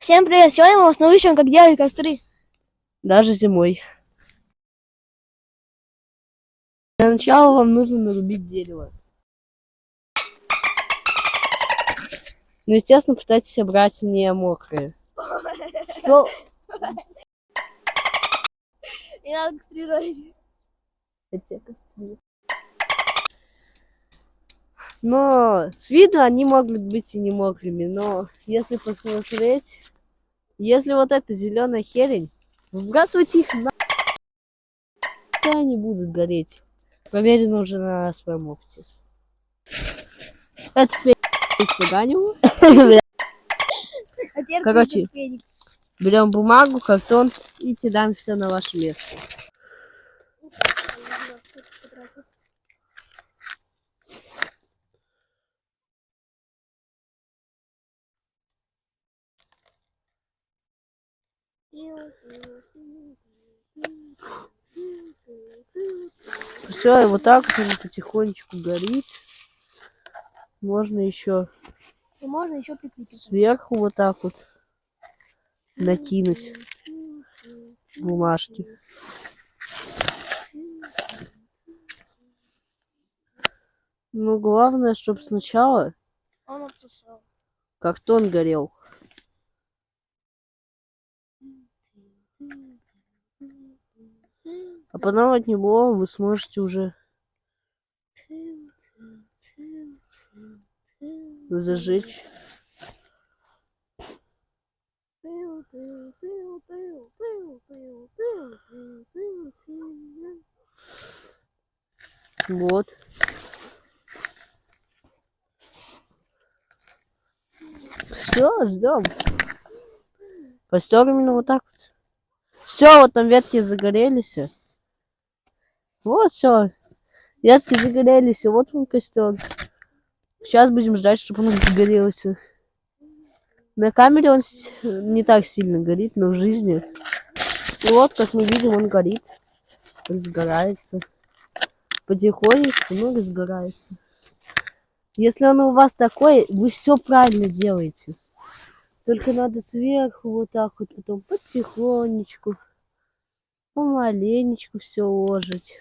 Всем привет! Сегодня мы вас научим, как делать костры. Даже зимой. Для начала вам нужно нарубить дерево. Ну, естественно, пытайтесь брать не мокрые. Что? Не надо кастрировать. Эти костры. Но с виду они могут быть и не мокрыми, но если посмотреть, если вот эта зеленая херень, выбрасывайте их на... они будут гореть. Проверено уже на своем опыте. Это поганил. Короче, берем бумагу, картон и кидаем все на ваше место. Все, и вот так вот он потихонечку горит. Можно еще прикрепить. Сверху вот так вот накинуть бумажки. Ну, главное, чтобы сначала картон горел. А потом от него вы сможете уже зажечь. Вот. Все, ждем. Костер именно вот так вот. Все, вот там ветки загорелись. Вот все. Ветки загорелись, вот он костер. Сейчас будем ждать, чтобы он загорелся. На камере он не так сильно горит, но в жизни. И вот, как мы видим, он горит. Разгорается. Потихонечку, но разгорается. Если он у вас такой, вы все правильно делаете. Только надо сверху вот так вот, потом потихонечку, помаленечку все ложить.